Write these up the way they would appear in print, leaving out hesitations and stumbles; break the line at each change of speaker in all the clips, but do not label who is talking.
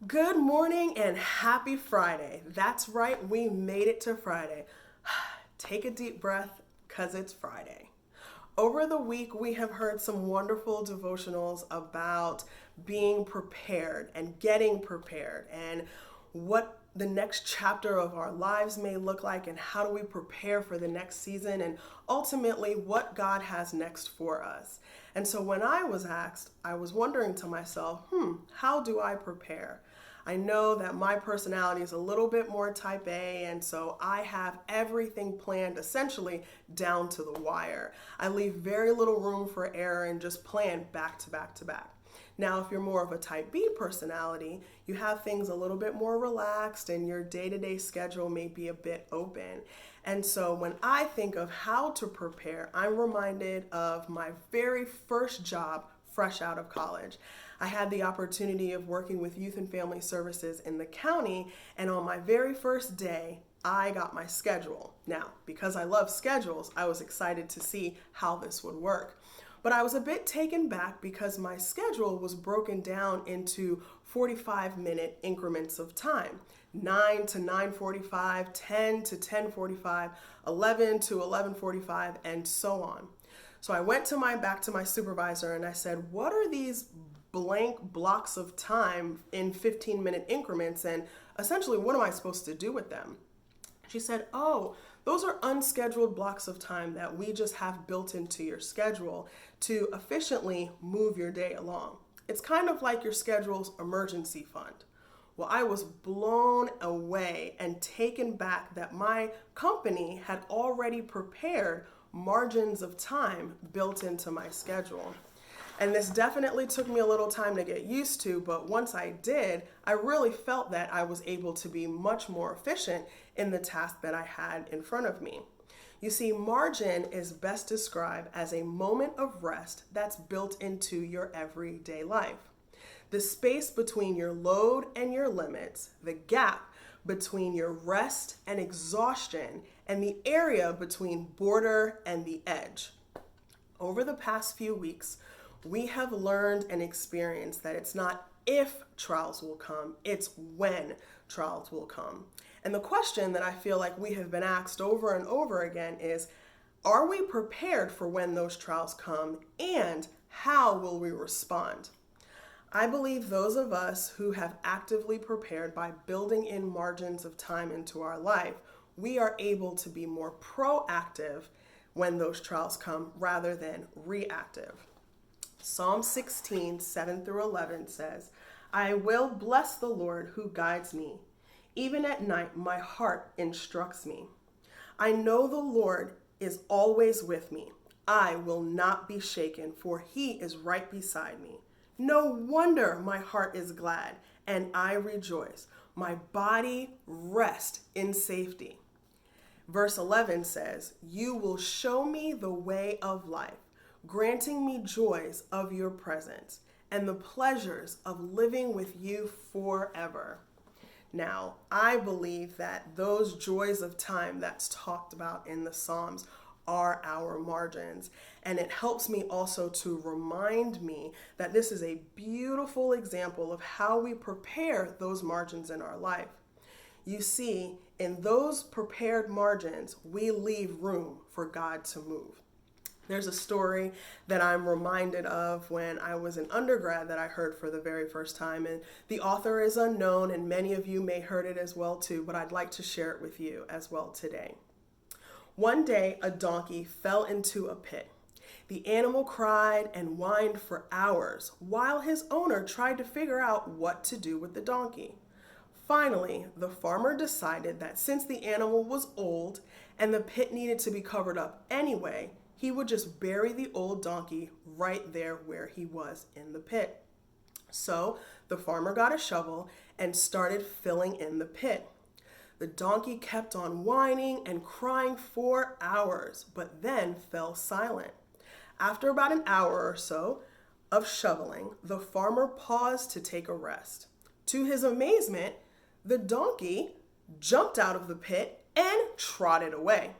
Good morning and happy Friday. That's right, we made it to Friday. Take a deep breath because it's Friday. Over the week, we have heard some wonderful devotionals about being prepared and getting prepared and what the next chapter of our lives may look like and how do we prepare for the next season and ultimately what God has next for us. And so when I was asked, I was wondering to myself, how do I prepare? I know that my personality is a little bit more type A, and so I have everything planned essentially down to the wire. I leave very little room for error and just plan back to back to back. Now, if you're more of a type B personality, you have things a little bit more relaxed and your day-to-day schedule may be a bit open. And so when I think of how to prepare, I'm reminded of my very first job fresh out of college. I had the opportunity of working with youth and family services in the county, and on my very first day, I got my schedule. Now, because I love schedules, I was excited to see how this would work. But I was a bit taken back because my schedule was broken down into 45-minute increments of time. 9 to 9:45, 10 to 10:45, 11 to 11:45, and so on. So I went back to my supervisor and I said, what are these blank blocks of time in 15-minute increments, and essentially what am I supposed to do with them? She said, those are unscheduled blocks of time that we just have built into your schedule to efficiently move your day along. It's kind of like your schedule's emergency fund. Well, I was blown away and taken back that my company had already prepared margins of time built into my schedule. And this definitely took me a little time to get used to, but once I did, I really felt that I was able to be much more efficient in the task that I had in front of me. You see, margin is best described as a moment of rest that's built into your everyday life. The space between your load and your limits, the gap between your rest and exhaustion, and the area between border and the edge. Over the past few weeks, we have learned and experienced that it's not if trials will come, it's when trials will come. And the question that I feel like we have been asked over and over again is, are we prepared for when those trials come, and how will we respond? I believe those of us who have actively prepared by building in margins of time into our life, we are able to be more proactive when those trials come rather than reactive. Psalm 16, 7 through 11 says, I will bless the Lord who guides me. Even at night, my heart instructs me. I know the Lord is always with me. I will not be shaken, for he is right beside me. No wonder my heart is glad, and I rejoice. My body rests in safety. Verse 11 says, you will show me the way of life, granting me joys of your presence and the pleasures of living with you forever. Now, I believe that those joys of time that's talked about in the Psalms are our margins. And it helps me also to remind me that this is a beautiful example of how we prepare those margins in our life. You see, in those prepared margins, we leave room for God to move. There's a story that I'm reminded of when I was an undergrad that I heard for the very first time, and the author is unknown, and many of you may heard it as well too, but I'd like to share it with you as well today. One day, a donkey fell into a pit. The animal cried and whined for hours while his owner tried to figure out what to do with the donkey. Finally, the farmer decided that since the animal was old and the pit needed to be covered up anyway, he would just bury the old donkey right there where he was in the pit. So the farmer got a shovel and started filling in the pit. The donkey kept on whining and crying for hours, but then fell silent. After about an hour or so of shoveling, the farmer paused to take a rest. To his amazement, the donkey jumped out of the pit and trotted away.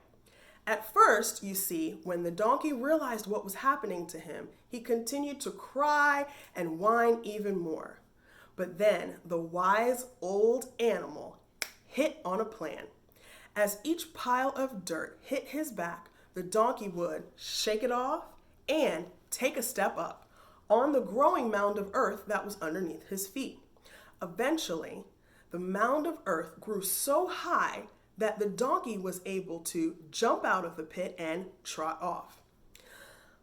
At first, you see, when the donkey realized what was happening to him, he continued to cry and whine even more. But then the wise old animal hit on a plan. As each pile of dirt hit his back, the donkey would shake it off and take a step up on the growing mound of earth that was underneath his feet. Eventually, the mound of earth grew so high that the donkey was able to jump out of the pit and trot off.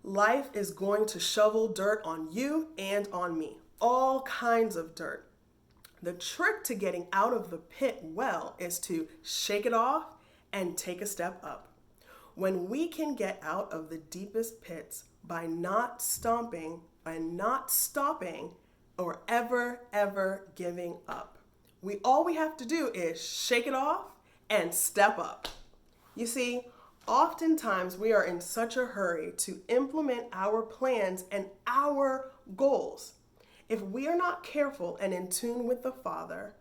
Life is going to shovel dirt on you and on me, all kinds of dirt. The trick to getting out of the pit well is to shake it off and take a step up. When we can get out of the deepest pits by not stopping or ever giving up, all we have to do is shake it off and step up. You see, oftentimes we are in such a hurry to implement our plans and our goals. If we are not careful and in tune with the Father,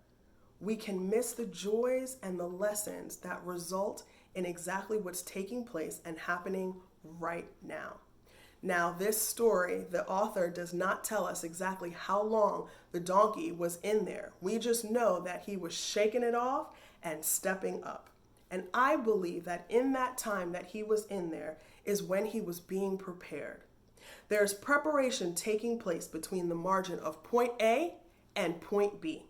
we can miss the joys and the lessons that result in exactly what's taking place and happening right now. Now, this story, the author does not tell us exactly how long the donkey was in there. We just know that he was shaking it off and stepping up. And I believe that in that time that he was in there is when he was being prepared. There's preparation taking place between the margin of point A and point B.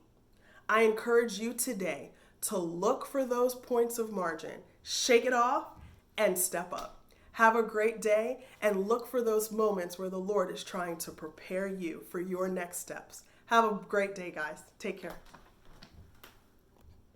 I encourage you today to look for those points of margin, shake it off, and step up. Have a great day and look for those moments where the Lord is trying to prepare you for your next steps. Have a great day, guys. Take care.